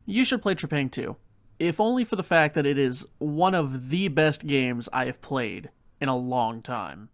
You should play Trepang2, if only for the fact that it is one of the best games I have played in a long time.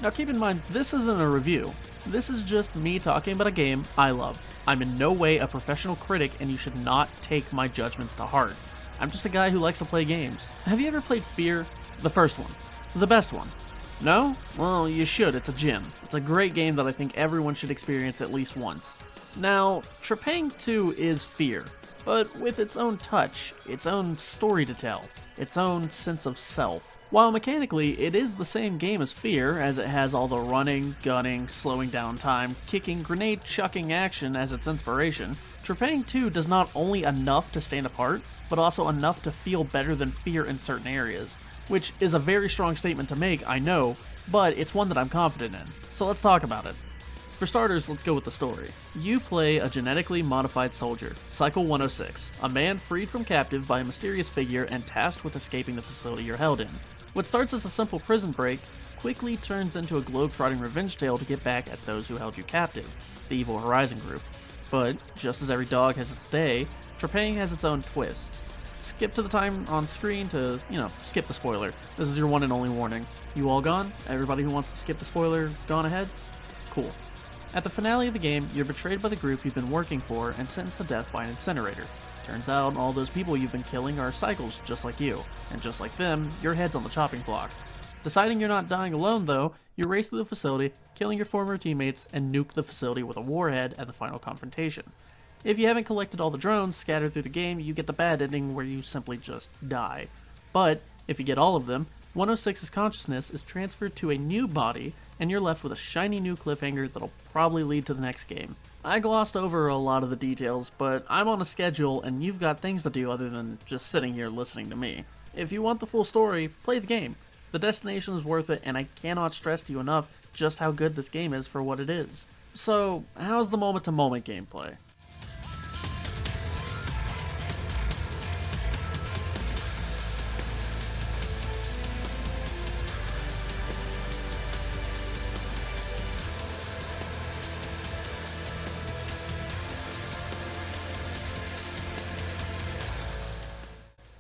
Now keep in mind, this isn't a review. This is just me talking about a game I love. I'm in no way a professional critic, and you should not take my judgments to heart. I'm just a guy who likes to play games. Have you ever played Fear? The first one. The best one. No? Well, you should. It's a gem. It's a great game that I think everyone should experience at least once. Now, Trepang2 is Fear, but with its own touch, its own story to tell, its own sense of self. While mechanically it is the same game as Fear, as it has all the running, gunning, slowing down time, kicking, grenade chucking action as its inspiration, Trepang2 does not only enough to stand apart, but also enough to feel better than Fear in certain areas. Which is a very strong statement to make, I know, but it's one that I'm confident in. So let's talk about it. For starters, let's go with the story. You play a genetically modified soldier, Cycle 106, a man freed from captive by a mysterious figure and tasked with escaping the facility you're held in. What starts as a simple prison break quickly turns into a globe-trotting revenge tale to get back at those who held you captive, the Evil Horizon group. But, just as every dog has its day, Trepang has its own twist. Skip to the time on screen to, skip the spoiler. This is your one and only warning. You all gone? Everybody who wants to skip the spoiler, gone ahead? Cool. At the finale of the game, you're betrayed by the group you've been working for and sentenced to death by an incinerator. Turns out all those people you've been killing are cycles just like you, and just like them, your head's on the chopping block. Deciding you're not dying alone though, you race through the facility, killing your former teammates, and nuke the facility with a warhead at the final confrontation. If you haven't collected all the drones scattered through the game, you get the bad ending where you simply just die. But, if you get all of them, 106's consciousness is transferred to a new body, and you're left with a shiny new cliffhanger that'll probably lead to the next game. I glossed over a lot of the details, but I'm on a schedule and you've got things to do other than just sitting here listening to me. If you want the full story, play the game. The destination is worth it, and I cannot stress to you enough just how good this game is for what it is. So, how's the moment-to-moment gameplay?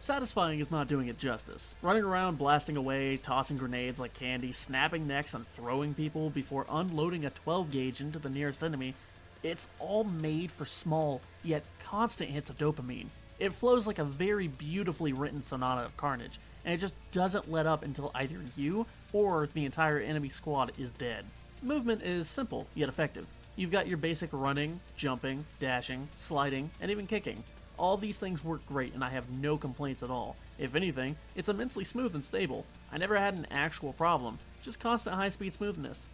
Satisfying is not doing it justice. Running around blasting away, tossing grenades like candy, snapping necks and throwing people before unloading a 12 gauge into the nearest enemy, it's all made for small, yet constant hits of dopamine. It flows like a very beautifully written sonata of carnage, and it just doesn't let up until either you or the entire enemy squad is dead. Movement is simple, yet effective. You've got your basic running, jumping, dashing, sliding, and even kicking. All these things work great and I have no complaints at all. If anything, it's immensely smooth and stable. I never had an actual problem, just constant high-speed smoothness.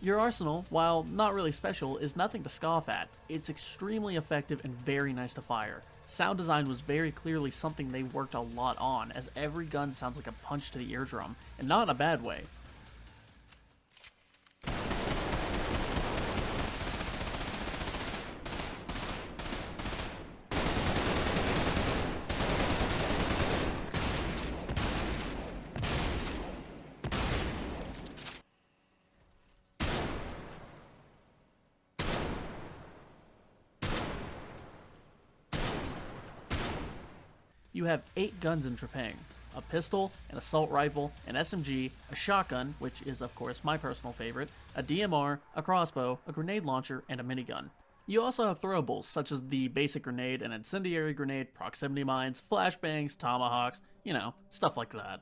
Your arsenal, while not really special, is nothing to scoff at. It's extremely effective and very nice to fire. Sound design was very clearly something they worked a lot on, as every gun sounds like a punch to the eardrum, and not in a bad way. You have 8 guns in Trepang: a pistol, an assault rifle, an SMG, a shotgun, which is of course my personal favorite, a DMR, a crossbow, a grenade launcher, and a minigun. You also have throwables, such as the basic grenade, an incendiary grenade, proximity mines, flashbangs, tomahawks, stuff like that.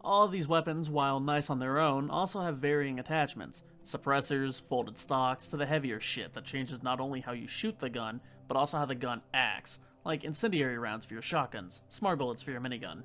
All of these weapons, while nice on their own, also have varying attachments. Suppressors, folded stocks, to the heavier shit that changes not only how you shoot the gun, but also how the gun acts, like incendiary rounds for your shotguns, smart bullets for your minigun.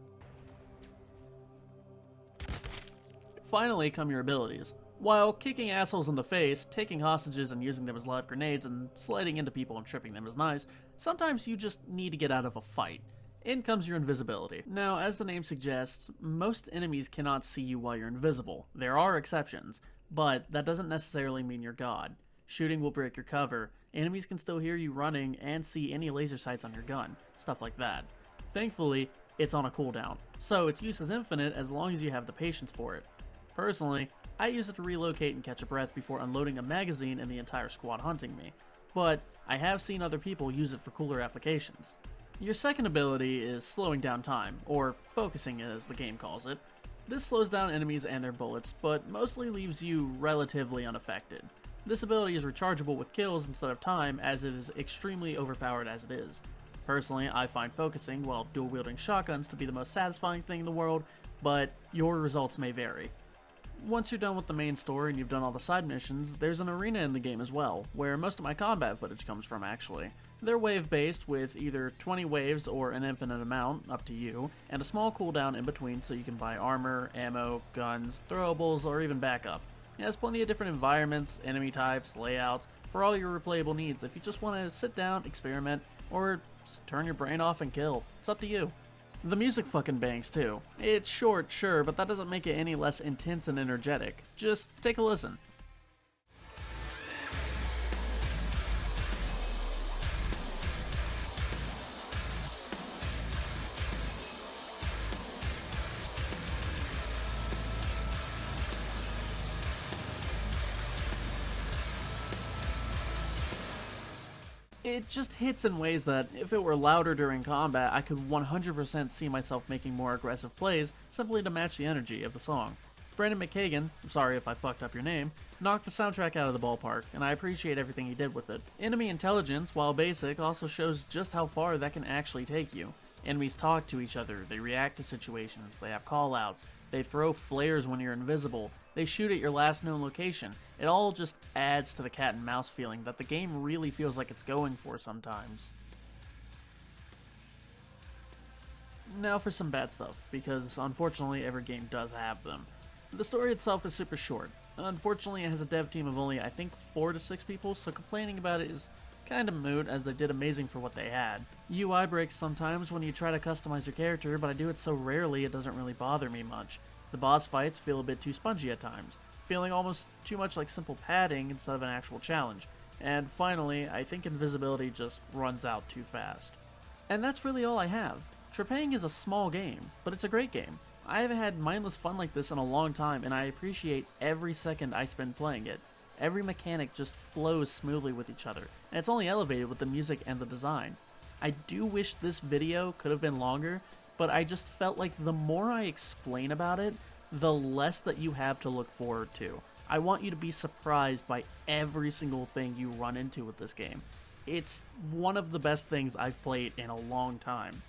Finally come your abilities. While kicking assholes in the face, taking hostages and using them as live grenades, and sliding into people and tripping them is nice, sometimes you just need to get out of a fight. In comes your invisibility. Now, as the name suggests, most enemies cannot see you while you're invisible. There are exceptions, but that doesn't necessarily mean you're God. Shooting will break your cover, enemies can still hear you running and see any laser sights on your gun, stuff like that. Thankfully, it's on a cooldown, so its use is infinite as long as you have the patience for it. Personally, I use it to relocate and catch a breath before unloading a magazine and the entire squad hunting me, but I have seen other people use it for cooler applications. Your second ability is slowing down time, or focusing as the game calls it. This slows down enemies and their bullets, but mostly leaves you relatively unaffected. This ability is rechargeable with kills instead of time, as it is extremely overpowered as it is. Personally, I find focusing while dual-wielding shotguns to be the most satisfying thing in the world, but your results may vary. Once you're done with the main story and you've done all the side missions, there's an arena in the game as well, where most of my combat footage comes from actually. They're wave-based with either 20 waves or an infinite amount, up to you, and a small cooldown in between so you can buy armor, ammo, guns, throwables, or even backup. It has plenty of different environments, enemy types, layouts, for all your replayable needs if you just want to sit down, experiment, or just turn your brain off and kill. It's up to you. The music fucking bangs too. It's short, sure, but that doesn't make it any less intense and energetic. Just take a listen. It just hits in ways that, if it were louder during combat, I could 100% see myself making more aggressive plays simply to match the energy of the song. Brandon McKagan, I'm sorry if I fucked up your name, knocked the soundtrack out of the ballpark, and I appreciate everything he did with it. Enemy intelligence, while basic, also shows just how far that can actually take you. Enemies talk to each other, they react to situations, they have callouts, they throw flares when you're invisible, they shoot at your last known location. It all just adds to the cat and mouse feeling that the game really feels like it's going for sometimes. Now for some bad stuff, because unfortunately every game does have them. The story itself is super short. Unfortunately it has a dev team of only I think 4 to 6 people, so complaining about it is kind of moot as they did amazing for what they had. UI breaks sometimes when you try to customize your character, but I do it so rarely it doesn't really bother me much. The boss fights feel a bit too spongy at times, feeling almost too much like simple padding instead of an actual challenge. And finally, I think invisibility just runs out too fast. And that's really all I have. Trepang is a small game, but it's a great game. I haven't had mindless fun like this in a long time, and I appreciate every second I spend playing it. Every mechanic just flows smoothly with each other, and it's only elevated with the music and the design. I do wish this video could have been longer, but I just felt like the more I explain about it, the less that you have to look forward to. I want you to be surprised by every single thing you run into with this game. It's one of the best things I've played in a long time.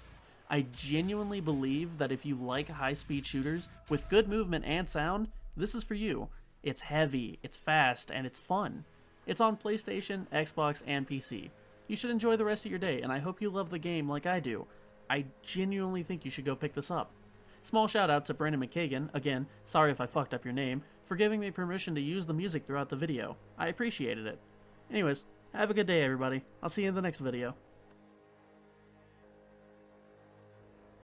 I genuinely believe that if you like high-speed shooters with good movement and sound, this is for you. It's heavy, it's fast, and it's fun. It's on PlayStation, Xbox, and PC. You should enjoy the rest of your day, and I hope you love the game like I do. I genuinely think you should go pick this up. Small shout out to Brandon McKagan, again, sorry if I fucked up your name, for giving me permission to use the music throughout the video. I appreciated it. Anyways, have a good day everybody. I'll see you in the next video.